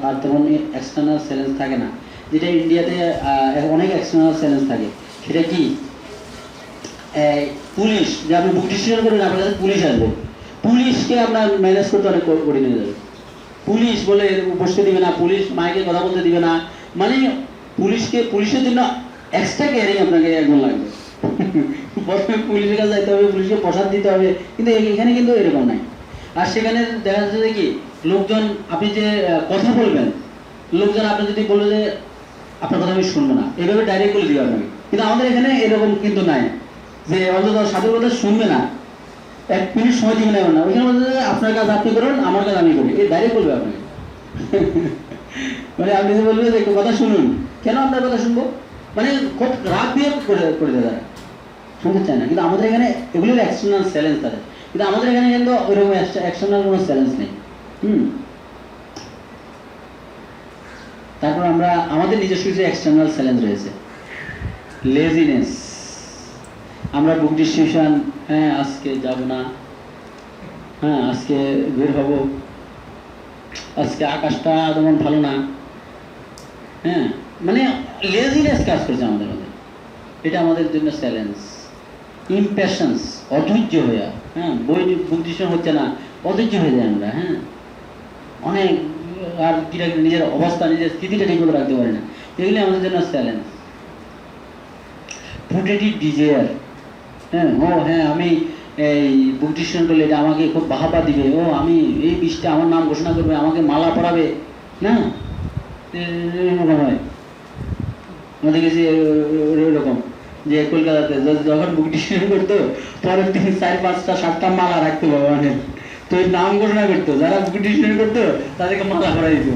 আর তেমন এক্সটার্নাল চ্যালেঞ্জ থাকে না। যেটা ইন্ডিয়াতে অনেক এক্সটার্নাল চ্যালেঞ্জ থাকে, সেটা কি পুলিশ, যে আপনি বুক ডিস্ট্রিবিউশন করেন আপনার কাছে পুলিশ আসবে, পুলিশকে আপনার ম্যানেজ করতে অনেক কঠিন হয়ে যাবে। পুলিশ বলে বসতে দিবে না, পুলিশ মাইকে কথা বলতে দিবে না, মানে পুলিশের জন্য এক্সট্রা কেয়ারিং আপনাকে একজন লাগবে। প্রথমে পুলিশের কাছে যাইতে হবে, পুলিশকে প্রসাদ দিতে হবে, কিন্তু এখানে কিন্তু এরকম নাই। আর সেখানে দেখা যাচ্ছে যে কি লোকজন, আপনি যে কথা বলবেন, লোকজন আপনি যদি বললো যে আপনার কথা আমি শুনবো না, এইভাবে ডাইরেক্ট বলে দিবে আপনাকে। কিন্তু আমাদের এখানে এরকম কিন্তু নাই, যে অন্তত সাধুর কথা শুনবে না, 1 মিনিট সময় দিবে না। ওইখানে বলতে আপনার কাজ আপনি করুন, আমার কাজ আমি করি, এই ডাইরেক্ট বলবে আপনাকে। মানে আপনি বলবে যে একটু কথা শুনুন, কেন আপনার কথা শুনবো, মানে খুব রাগ দিয়ে করে দেয়, শুনতে চায় না। কিন্তু আমাদের এখানে এগুলোর এক্সটার্নাল চ্যালেঞ্জ থাকে, কিন্তু আমাদের এখানে কিন্তু ওইরকম এক্সটার্নাল কোনো চ্যালেঞ্জ নেই। তারপর আমরা আমাদের নিজস্ব কিছু এক্সটার্নাল চ্যালেঞ্জ রয়েছে। লেজিনেস। আমরা বুক ডিস্ট্রিবিউশন, হ্যাঁ আজকে যাব না, হ্যাঁ আজকে বের হব, আজকে আকাশটা তেমন ভালো না, হ্যাঁ মানে লেজিনেস কাজ করছে আমাদের মধ্যে। এটা আমাদের জন্য চ্যালেঞ্জ। ইমপ্যাশন্স, অধৈর্য হয়ে, হ্যাঁ বই বুক ডিস্ট্রিবিউশন হচ্ছে না, অধৈর্য হয়ে যায় আমরা, হ্যাঁ অনেক, আর কি নিজের অবস্থা, নিজের স্থিতিটা ঠিক মতো রাখতে পারি না। এগুলি আমাদের জন্য চ্যালেঞ্জ। পোটেটিভ ডিজায়ার, হ্যাঁ ও হ্যাঁ আমি এই বুক ডিস্ট্রিবিউশন করলে এটা আমাকে খুব বাহাবা দিবে, ও আমি এই বৃষ্টি আমার নাম ঘোষণা করবে, আমাকে মালা পরাবে, না এরকম হয়। আমাদের কাছে ওইরকম যে কলকাতাতে যখন বুক ডিস্ট্রিবিউশন করতো, পরের দিন 4, 5টা 7টা মালা রাখতো ভগবানের, তো ওই নাম ঘোষণা করতো, যারা বুক ডিস্ট্রিবিউশন করতো তাদেরকে মালা পরাই দিত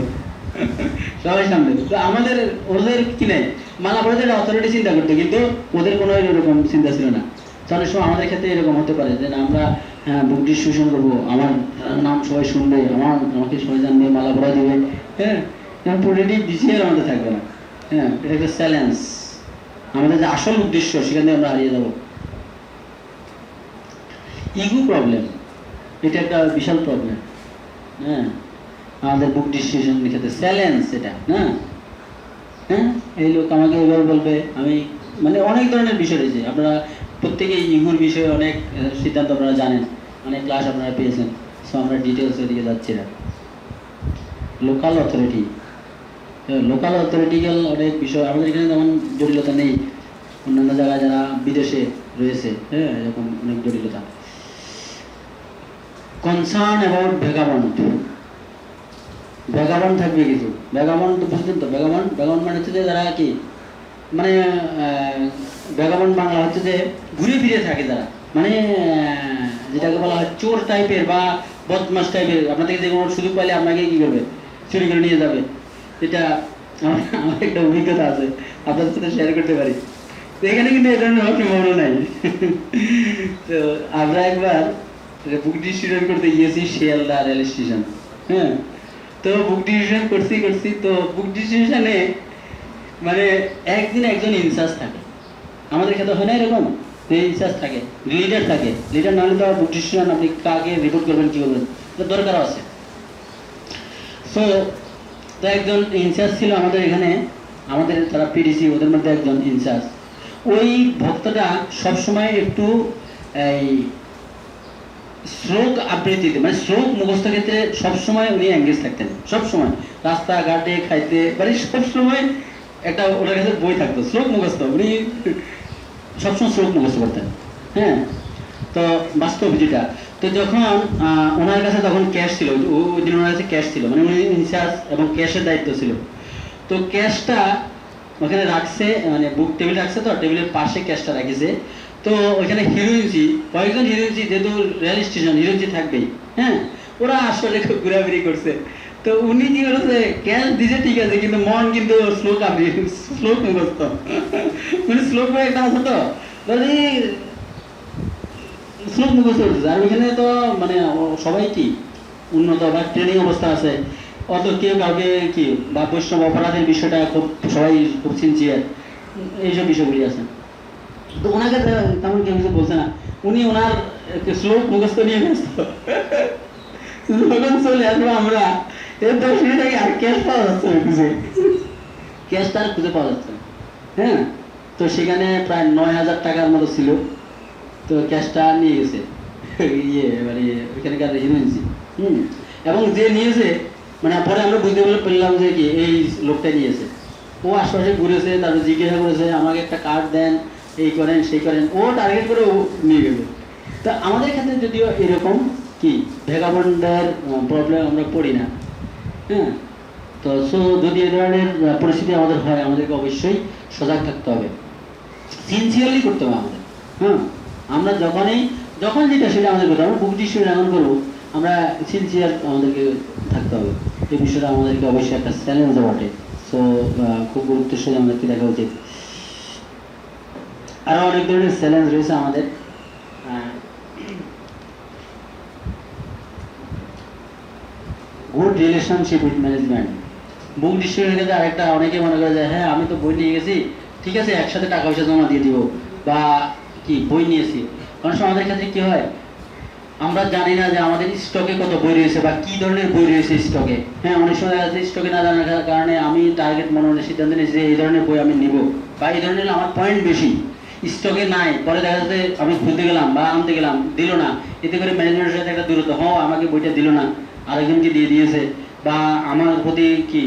সবাই সামনে। তো আমাদের ওদের কি নেই, মালা পরাতে অথরিটি চিন্তা করতো, কিন্তু ওদের কোনো এরকম চিন্তা ছিল না। তো অনেক সময় আমাদের ক্ষেত্রে এরকম হতে পারে যে না আমরা হ্যাঁ বুক ডিস্ট্রিবিউশন করবো, আমার নাম সবাই শুনবে, আমাকে সবাই জানবে, মালা পরা দিবে, হ্যাঁ পোটেটিভ ডিজায়ার আমাদের থাকবে না। হ্যাঁ এটা একটা চ্যালেঞ্জ। আমাদের যে আসল উদ্দেশ্য সেখান থেকে আমরা হারিয়ে যাব। ইগো প্রবলেম, এটা একটা বিশাল প্রবলেম। হ্যাঁ আমাদের বুক ডিস্ট্রিবিউশন ক্ষেত্রে চ্যালেঞ্জ এটা, হ্যাঁ হ্যাঁ এই লোক আমাকে এবার বলবে, আমি মানে অনেক ধরনের বিষয় রয়েছে। আপনারা প্রত্যেকেই ইগুর বিষয়ে অনেক সিদ্ধান্ত আপনারা জানেন, অনেক ক্লাস আপনারা পেয়েছেন। সো আমরা ডিটেলস এদিকে যাচ্ছি না। লোকাল অথরিটি, লোকাল অথরিটিক্যাল অনেক বিষয় আমাদের এখানে যেমন জটিলতা নেই, অন্যান্য জায়গায় যারা বিদেশে রয়েছে, হ্যাঁ এরকম অনেক জটিলতা। কনসার্ন অ্যাবাউট ভ্যাগাবন্ড, ভ্যাগাবন্ড থাকবে কিছু। ভ্যাগাবন্ড তো বুঝলেন তো, ভ্যাগাবন্ড মানে হচ্ছে যে যারা কি মানে ভ্যাগাবন্ড বাংলা হচ্ছে যে ঘুরে ফিরে থাকে যারা, মানে যেটাকে বলা হয় চোর টাইপের বা বদমাস টাইপের। আপনার থেকে যে কোনো সুযোগ পাইলে আপনাকে কি করবে, চুরি করে নিয়ে যাবে। এটা আমার একটা অভিজ্ঞতা আছে, আপনাদের সাথে শেয়ার করতে পারি। তো এখানে কিন্তু এই ধরনের সম্ভাবনা নাই। তো আমরা একবার বুক ডিস্ট্রিবিউশন করতে গিয়েছি শিয়ালদা রেল স্টেশন, হ্যাঁ তো বুক ডিস্ট্রিবিউশন করছি। তো বুক ডিস্ট্রিবিউশনে মানে একদিন একজন ইনচার্জ থাকে, আমাদের ক্ষেত্রে হয় না এরকম, ইনচার্জ থাকে, লিডার থাকে। লিডার না হলে তো বুক ডিস্ট্রিবিউশন আপনি কাকে রিপোর্ট করবেন, কি করবেন, তো দরকারও আছে। তো একজন ইনচার্জ ছিল আমাদের এখানে, আমাদের যারা পিডিসি ওদের মধ্যে একজন ইনচার্জ। ওই ভক্তটা সবসময় একটু এই শ্লোক আবৃত্তিতে, মানে শ্লোক মুখস্থ ক্ষেত্রে সবসময় উনি এঙ্গেজ থাকতেন। সবসময় রাস্তাঘাটে খাইতে মানে সবসময় একটা ওনার কাছে বই থাকতো শ্লোক মুখস্থ, উনি সবসময় শ্লোক মুখস্থ করতেন। হ্যাঁ তো বাস্তব যেটা, তো যখন ওনার কাছে তখন ক্যাশ ছিল, ওই দিন ওনার কাছে ক্যাশ ছিল, মানে উনি ইনচার্জ এবং ক্যাশের দায়িত্ব ছিল। তো ক্যাশটা ওখানে রাখছে, মানে বুক টেবিল রাখছে, তো টেবিলের পাশে ক্যাশটা রাখিছে। তো ওইখানে হিরোইনজি, কয়েকজন হিরোইনজি, যেহেতু রেল স্টেশন হিরোইনজি থাকবেই, হ্যাঁ ওরা আসলে খুব ঘোরাঘুরি করছে। তো উনি কি করেছে, ক্যাশ দিছে ঠিক আছে, কিন্তু মন কিন্তু শ্লোক আবৃত্তি, শ্লোক মুখস্থ, মানে শ্লোক বই একটা আছে, তো শ্লোক মুখস্থ করতেছে। আর ওইখানে তো মানে সবাই কি উন্নত বা ট্রেনিং অবস্থা আছে, অত কেউ কাউকে কি বা বৈষ্ণব অপরাধের বিষয়টা খুব সবাই খুব সিনসিয়ার, এইসব বিষয়গুলি আছে। তো ওনাকে তেমন কেউ কিছু বলছে না, উনি ওনার শ্লোক মুখস্থ নিয়ে ব্যস্ত। যখন চলে আসবো আমরা, এর 10 মিনিট আগে আর ক্যাশ পাওয়া যাচ্ছে না, খুঁজে ক্যাশটা আর খুঁজে পাওয়া যাচ্ছে না। হ্যাঁ তো সেখানে প্রায় 9,000 টাকার মতো ছিল। তো ক্যাশটা নিয়ে গেছে মানে ওইখানকার হিরোইনজি, এবং যে নিয়েছে মানে পরে আমরা বুঝতে পারলাম যে কি এই লোকটা নিয়েছে। ও আশপাশে ঘুরেছে, তারপর জিজ্ঞাসা করেছে আমাকে একটা কার্ড দেন, এই করেন সেই করেন, ও টার্গেট করে ও নিয়ে গেল। তা আমাদের ক্ষেত্রে যদিও এরকম কি ভ্যাগাবন্ডের প্রবলেম আমরা পড়ি না, হ্যাঁ তো যদি এ ধরনের পরিস্থিতি আমাদের হয়, আমাদেরকে অবশ্যই সজাগ থাকতে হবে, সিনসিয়ারলি করতে হবে আমাদের। হ্যাঁ আমরা যখন যেটা সেটা আমাদের করতে হবে। আমরা বুক ডিস্ট্রিবিউশন এখন করবো, আমরা সিনসিয়ার আমাদেরকে থাকতে হবে। এই বিষয়টা আমাদেরকে অবশ্যই একটা চ্যালেঞ্জ বটে। সো খুব গুরুত্বের সাথে আমাদেরকে দেখা উচিত। আরো অনেক ধরনের চ্যালেঞ্জ রয়েছে আমাদের। গুড রিলেশনশিপ উইথ ম্যানেজমেন্ট, বুক ডিস্ট্রিবিউশনের ক্ষেত্রে আরেকটা, অনেকে মনে করে যে হ্যাঁ আমি তো বই নিয়ে গেছি, ঠিক আছে একসাথে টাকা পয়সা জমা দিয়ে দিব বা কি বই নিয়েছি, অনেক সময় আমাদের ক্ষেত্রে কি হয় আমরা জানি না যে আমাদের স্টকে কত বই রয়েছে বা কি ধরনের বই রয়েছে স্টকে। হ্যাঁ, অনেক সময় দেখা যাচ্ছে স্টকে না জানার কারণে আমি টার্গেট মনে মনে সিদ্ধান্ত নিয়েছি যে এই ধরনের বই আমি নিব বা এই ধরনের আমার পয়েন্ট বেশি, স্টকে নাই, পরে দেখা যাচ্ছে আমি খুলতে গেলাম বা আনতে গেলাম দিল না, এতে করে ম্যানেজমেন্টের সাথে একটা দূরত্ব, আমাকে বইটা দিল না, আরেকজনকে দিয়ে দিয়েছে বা আমার প্রতি কি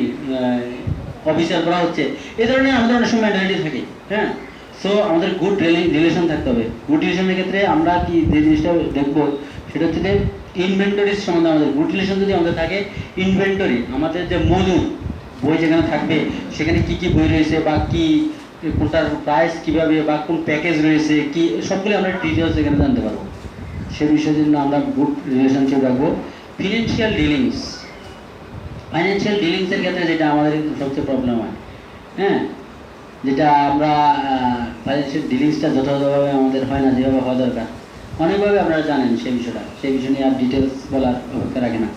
অফিসার করা হচ্ছে, এই ধরনের আমাদের অনেক সময় মেন্টালিটি থাকে। হ্যাঁ, সো আমাদের গুড রিলেশন থাকতে হবে। গুড রিলেশনের ক্ষেত্রে আমরা কি যে জিনিসটা দেখবো সেটা হচ্ছে যে ইনভেন্টরির সম্বন্ধে আমাদের গুড রিলেশন যদি আমাদের থাকে, ইনভেন্টরি আমাদের যে মজুদ বই যেখানে থাকবে সেখানে কি কি বই রয়েছে বা কি কোনটার প্রাইস কিভাবে বা কোন প্যাকেজ রয়েছে কি সবগুলো আমরা ডিটেলস এখানে জানতে পারবো। সে বিষয়ের জন্য আমরা গুড রিলেশনশিপ রাখবো। ফিনান্সিয়াল ডিলিংসের ক্ষেত্রে যেটা আমাদের সবচেয়ে প্রবলেম হয়, হ্যাঁ, যেটা আমরা ফাইন্যান্সিয়াল ডিলিংসটা যথাযথভাবে আমাদের হয় না যেভাবে হওয়া দরকার, অনেকভাবে আপনারা জানেন সেই বিষয় নিয়ে আর ডিটেলস বলার অপেক্ষা রাখে না।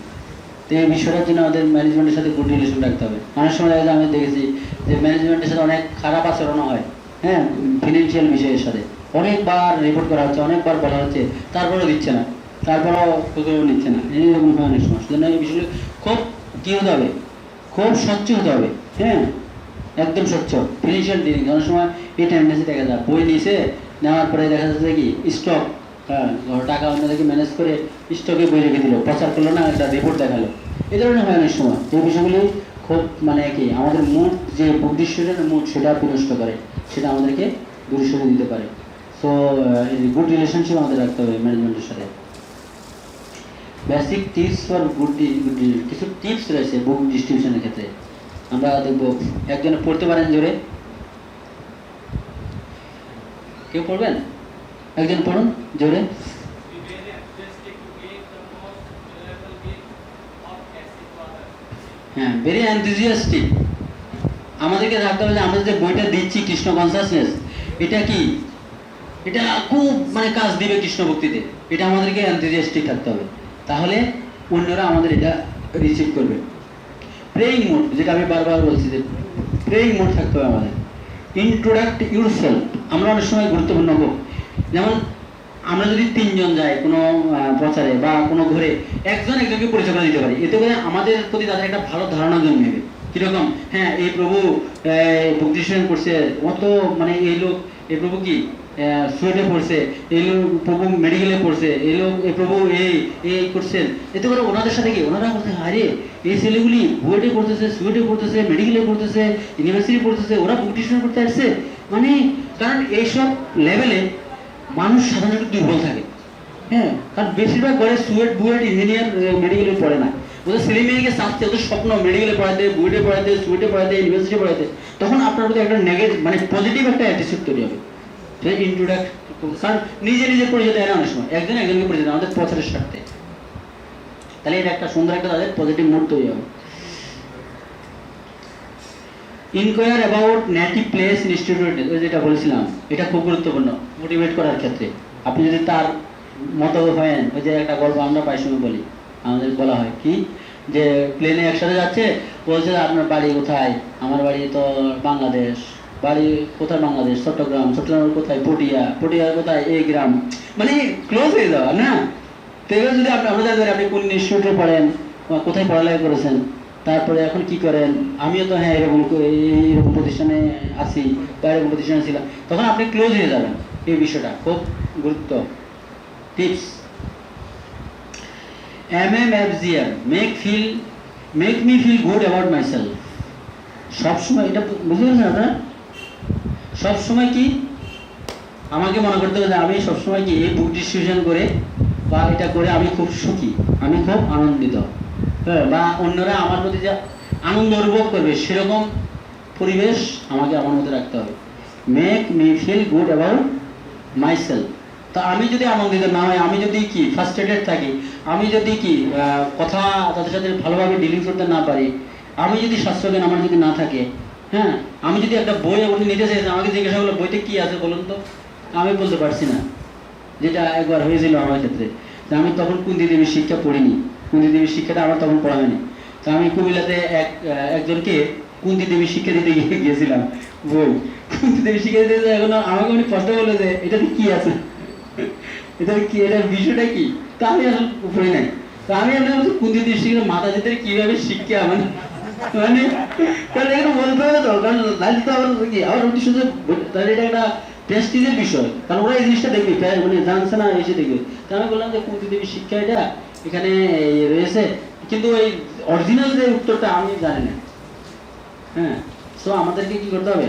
তো এই বিষয়টার জন্য আমাদের ম্যানেজমেন্টের সাথে গুড রিলেশন রাখতে হবে। অনেক সময় দেখা যায় আমি দেখেছি যে ম্যানেজমেন্টের সাথে অনেক খারাপ আচরণ হয়, হ্যাঁ, ফিনান্সিয়াল বিষয়ের সাথে অনেকবার রিপোর্ট করা হচ্ছে, অনেকবার বলা হচ্ছে, তারপরেও দিচ্ছে না, তারপরেও খোঁজও নিচ্ছে না, এরকম হয় অনেক সময়। সেজন্য এই বিষয়গুলো খুব কী হতে হবে, খুব স্বচ্ছ হতে হবে। হ্যাঁ, একদম স্বচ্ছ। ফিনান্সিয়াল ডিলিং অনেক সময় এই টেন্ডেন্সি দেখা যায়, বই নিয়েছে, নেওয়ার পরে দেখা যাচ্ছে কি স্টক, হ্যাঁ, টাকা অন্যদেরকে ম্যানেজ করে স্টকে বই রেখে দিল, প্রচার করলো না, একটা রিপোর্ট দেখালো, এই ধরনের হয় অনেক সময়। এই বিষয়গুলি খুব মানে কি আমাদের মুড যে বুদ্ধিষ্টের মুড সেটা বিনষ্ট করে, সেটা আমাদেরকে দূরে সরে দিতে পারে। সো গুড রিলেশনশিপ আমাদের রাখতে হবে ম্যানেজমেন্টের সাথে। বেসিক টিপস ফর গুড কিছু টিপস রয়েছে বুক ডিস্ট্রিবিউশনের ক্ষেত্রে। আমরা দেখবো একজনে পড়তে পারেন জোরে, কেউ পড়বেন? একজন পড়ুন জোরে। হ্যাঁ, ভেরি এনথুজিয়াস্টিক। আমাদেরকে রাখতে হবে যে আমরা যে বইটা দিচ্ছি কৃষ্ণ কনসাসনেস, এটা কি, এটা খুব মানে কাজ দিবে কৃষ্ণ ভক্তিতে, এটা আমাদেরকে এনথুজিয়াস্টিক থাকতে হবে, তাহলে অন্যরা আমাদের এটা রিসিভ করবে। প্রেয়িং মোড, যেটা আমি বারবার বলছি যে প্রেয়িং মোড থাকতে হবে আমাদের। ইন্ট্রোডাক্ট ইউরসেলফ, আমরা অনেক সময় গুরুত্বপূর্ণ হোক, যেমন আমরা যদি তিনজন যাই কোনো প্রচারে বা কোনো ঘরে, একজন একজনকে পরিচয় করে দিতে পারি, এতে করে আমাদের প্রতি তাদের একটা ভালো ধারণা জন্মেবে। কিরকম, হ্যাঁ, এই প্রভু ভক্তিষ্ঠান করছে, অত মানে এই লোক, এই প্রভু কি সুয়েটে পড়ছে, এই লোক প্রভু মেডিকেলে পড়ছে, এই প্রভু এই করছেন, এতে করে ওনাদের সাথে কি ওনারা বলছে, আরে এই ছেলেগুলি বুয়েটে পড়তেছে, সুয়েটে পড়তেছে, মেডিকেলে পড়তেছে, ইউনিভার্সিটি পড়তেছে, ওরা ভক্তিষ্ঠান করতে আসছে, মানে কারণ এইসব লেভেলে মানুষ সাধারণত একটু দুর্বল থাকে। হ্যাঁ, কারণ বেশিরভাগ ঘরে সুয়েট বুয়েট ইঞ্জিনিয়ার মেডিকেলে পড়ে না, ওদের ছেলে মেয়েকে চাচ্ছে, ওদের স্বপ্ন মেডিকেলে পড়াতে, বুয়েটে পড়াতে, সুয়েটে পড়াতে, ইউনিভার্সিটি পড়াতে, তখন আপনার প্রতি একটা নেগেটিভ মানে পজিটিভ একটা অ্যাটিটিউড তৈরি হবে। ইন্ট্রোডাক্ট, কারণ নিজে পরিচয় দেয় না অনেক সময়, একজনকে পরিচয় দেয় আমাদের প্রচারের স্বার্থে, তাহলে এটা একটা সুন্দর একটা তাদের পজিটিভ মুড তৈরি হবে। Inquire about native place institute, যেটা বলেছিলাম, এটা খুব গুরুত্বপূর্ণ মোটিভেট করার ক্ষেত্রে। আপনি যদি তার মতো হয়, ওই যে একটা গল্প আমরা প্রায় সময় বলি, আমাদের বলা হয় কি যে প্লেনে একসাথে যাচ্ছে, বলছে আপনার বাড়ি কোথায়, আমার বাড়ি তো বাংলাদেশ, বাড়ি কোথায় বাংলাদেশ, চট্টগ্রামের কোথায় পটিয়ার কোথায় এই গ্রাম, মানে ক্লোজ হয়ে যাওয়া না। তো এবার যদি আমরা জানতে পারি আপনি কোন ইনস্টিটিউটে পড়েন, কোথায় পড়ালেখা করেছেন, তারপরে এখন কি করেন, আমিও তো হ্যাঁ এইরকম প্রতিষ্ঠানে আছি বা এরকম প্রতিষ্ঠানে ছিলাম, তখন আপনি ক্লোজ হয়ে যাবেন। এই বিষয়টা খুব গুরুত্ব। Tips, MMFGR, make me feel good about myself. সবসময় এটা বুঝতে পারছেন আপনারা, সবসময় কি আমাকে মনে করতে হবে যে আমি সবসময় কি এই বুক ডিস্ট্রিবিউশন করে বা এটা করে আমি খুব সুখী, আমি খুব আনন্দিত, হ্যাঁ, বা অন্যরা আমার প্রতি যে আনন্দ অনুভব করবে সেরকম পরিবেশ আমাকে আমার মধ্যে রাখতে হবে। Make me feel good about myself. তা আমি যদি আনন্দিত না হয়, আমি যদি কি ফার্স্ট্রেটেড থাকি, আমি যদি কি কথা তাদের সাথে ভালোভাবে ডিলিং করতে না পারি, আমি যদি স্বাস্থ্যজ্ঞান আমার যদি না থাকে, হ্যাঁ, আমি যদি একটা বই উনি নিতে চাইছেন, আমাকে জিজ্ঞাসা করলো বইতে কি আছে বলুন তো, আমি বলতে পারছি না, যেটা একবার হয়েছিল আমার ক্ষেত্রে, যে আমি তখন কুন্তি দেবীর শিক্ষা পড়িনি, কুন্তি দেবীর শিক্ষাটা আমার তখন পড়া হয়নি। তো আমি কুমিল্লাতে একজনকে কুন্তি দেবীর শিক্ষা দিতে গিয়েছিলাম বই, কুন্তি দেবী শিখিয়ে দিয়েছে, এখন আমাকে উনি প্রশ্ন বললো যে এটাতে কি আছে, এটার কি, এটার বিষয়টা কি, তা আমি আসলে উপরে নাই। তো আমি আপনার কুন্তি দেবী শিখে মাতা যেতে কিভাবে শিক্ষা মানে মানে কারণ এখানে বলতে হবে তো, কারণ লাইফ তো আবার কি আবার উনি শুধু তাহলে এটা একটা প্রেস্টিজের বিষয়, কারণ ওরা এই জিনিসটা দেখবে মানে জানছে না এসে দেখবে। তো আমি বললাম যে কুন্তি দেবী শিক্ষা এটা এখানে রয়েছে, কিন্তু এই অরিজিনাল যে উত্তরটা আমি জানি না। হ্যাঁ, সো আমাদেরকে কি করতে হবে,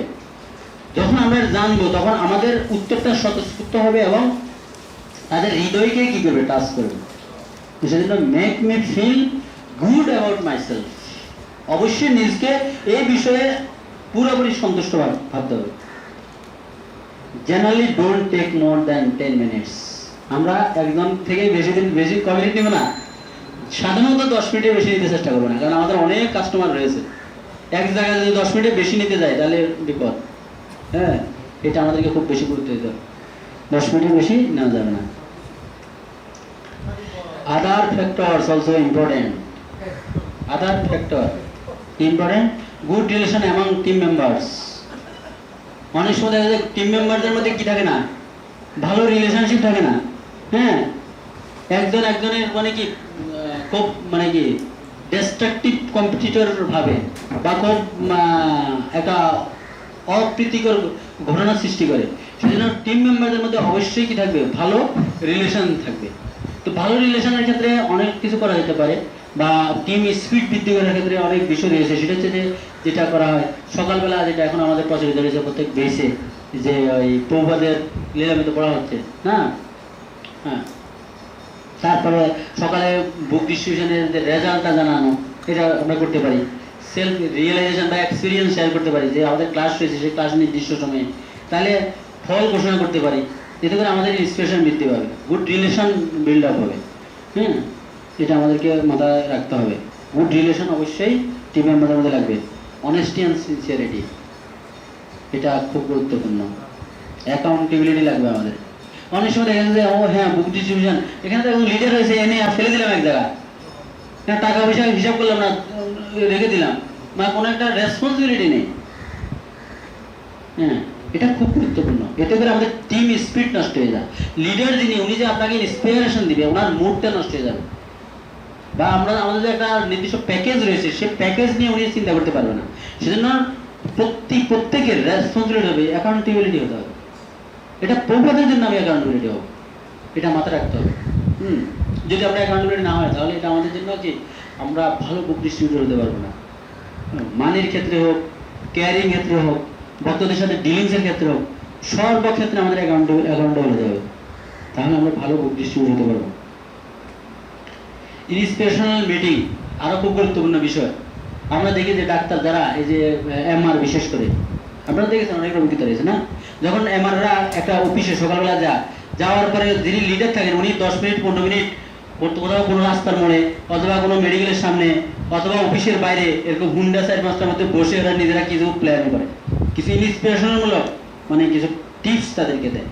যখন আমরা জানবো তখন আমাদের উত্তরটা স্বতঃস্ফূর্ত হবে এবং তাদের হৃদয়কে কি করবে, টাচ করবে। সেজন্য make me feel good about myself, অবশ্যই নিজকে এই বিষয়ে পুরোপুরি সন্তুষ্ট ভাবতে হবে। Generally don't take more than 10 minutes. আমরা একজন থেকে বেশি কমিউনিটি নেব না, সাধারণত 10 মিনিটের বেশি নিতে চেষ্টা করবো না, কারণ আমাদের অনেক কাস্টমার রয়েছে। এক জায়গায় যদি 10 মিনিটের বেশি নিতে যায় তাহলে বিপদ। হ্যাঁ, এটা আমাদেরকে খুব বেশি গুরুত্ব দিতে হবে, 10 মিনিটের বেশি নেওয়া যাবে না। Other factors also important. Other factor important, good relation among team members. অনেক সময় দেখা যায় টিম মেম্বারদের মধ্যে কি থাকে না, ভালো রিলেশনশিপ থাকে না। হ্যাঁ, একজন একজনের মানে কি খুব মানে কি ডিস্ট্রাকটিভ কম্পিটিটর ভাবে বা খুব একটা অপ্রীতিকর ঘটনা সৃষ্টি করে। সেজন্য টিম মেম্বারদের মধ্যে অবশ্যই কি থাকবে, ভালো রিলেশন থাকবে। তো ভালো রিলেশনের ক্ষেত্রে অনেক কিছু করা যেতে পারে, বা টিম স্পিড বৃদ্ধি করার ক্ষেত্রে অনেক বিষয় রয়েছে। সেটা হচ্ছে যে যেটা করা হয় সকালবেলা, যেটা এখন আমাদের প্রচলিত রয়েছে প্রত্যেক বেসে, যে ওই প্রভাদের লীলামিত পড়া হচ্ছে না। হ্যাঁ, তারপরে সকালে বুক ডিস্ট্রিবিউশনের যে রেজাল্টটা জানানো, এটা আমরা করতে পারি। সেলফ রিয়েলাইজেশন বা এক্সপিরিয়েন্স শেয়ার করতে পারি, যে আমাদের ক্লাস রয়েছে সেই ক্লাস নির্দিষ্ট সময়ে, তাহলে ফল ঘোষণা করতে পারি। এতে করে আমাদের ইন্সপিরেশন বৃদ্ধি পাবে, গুড রিলেশন বিল্ড আপ হবে। হ্যাঁ, এটা আমাদেরকে মাথায় রাখতে হবে। গুড রিলেশন অবশ্যই টিম মেম্বারের মধ্যে লাগবে। অনেস্টি অ্যান্ড সিনসিয়ারিটি, এটা খুব গুরুত্বপূর্ণ। অ্যাকাউন্টেবিলিটি লাগবে আমাদের। অনেক সময় দেখা যায় ও হ্যাঁ বুক ডিস্ট্রিবিউশন, এখানে তো লিডার হয়েছে, এনে ফেলে দিলাম এক জায়গায়, হ্যাঁ টাকা পয়সা হিসাব করলাম না, রেখে দিলাম, মানে কোনো একটা রেসপন্সিবিলিটি নেই। হ্যাঁ, এটা খুব গুরুত্বপূর্ণ। এতে করে আমাদের টিম স্পিড নষ্ট হয়ে যায়। লিডার যিনি, উনি যে আপনাকে ইন্সপিরেশন দিবে, ওনার মুডটা নষ্ট হয়ে যাবে। বা আমাদের যে একটা নির্দিষ্ট প্যাকেজ রয়েছে, সেই প্যাকেজ নিয়ে উনি চিন্তা করতে পারবে না। সেজন্য প্রত্যেকের রেসপন্সিবিলিটি হবে, অ্যাকাউন্টেবিলিটি হতে হবে। এটা প্রভাতের জন্য আমি অ্যাকাউন্টেবিলিটি হব, এটা মাথায় রাখতে হবে। যদি আমরা অ্যাকাউন্টেবিলিটি না হয়, তাহলে এটা আমাদের জন্য কি আমরা ভালো বুক ডিস্ট্রিবিউটর হতে পারবো না। মানির ক্ষেত্রে হোক, কেয়ারিং ক্ষেত্রে হোক, ভক্তদের সাথে ডিলিংসের ক্ষেত্রে হোক, সর্বক্ষেত্রে আমাদের অ্যাকাউন্টেবল হতে হবে, তাহলে আমরা ভালো বুক ডিস্ট্রিবিউট হতে পারবো। ইন্সপিরেশনাল মিটিং আরো খুব গুরুত্বপূর্ণ বিষয়। আমরা দেখি যে ডাক্তার যারা এই যে এমআর, বিশেষ করে আপনারা দেখেছেন অনেক অভিজ্ঞতা রয়েছে না, যখন এমআররা একটা অফিসে সকালবেলা যাওয়ার পরে যিনি লিডার থাকেন, উনি 10 মিনিট 15 মিনিট কোথাও কোনো রাস্তার মোড়ে অথবা কোনো মেডিকেলের সামনে অথবা অফিসের বাইরে এরকম হুন্ডা 4-5টার মধ্যে বসে ওরা নিজেরা কিছু প্ল্যান করে, কিছু ইন্সপিরেশনাল মূলক মানে কিছু টিপস তাদেরকে দেয়।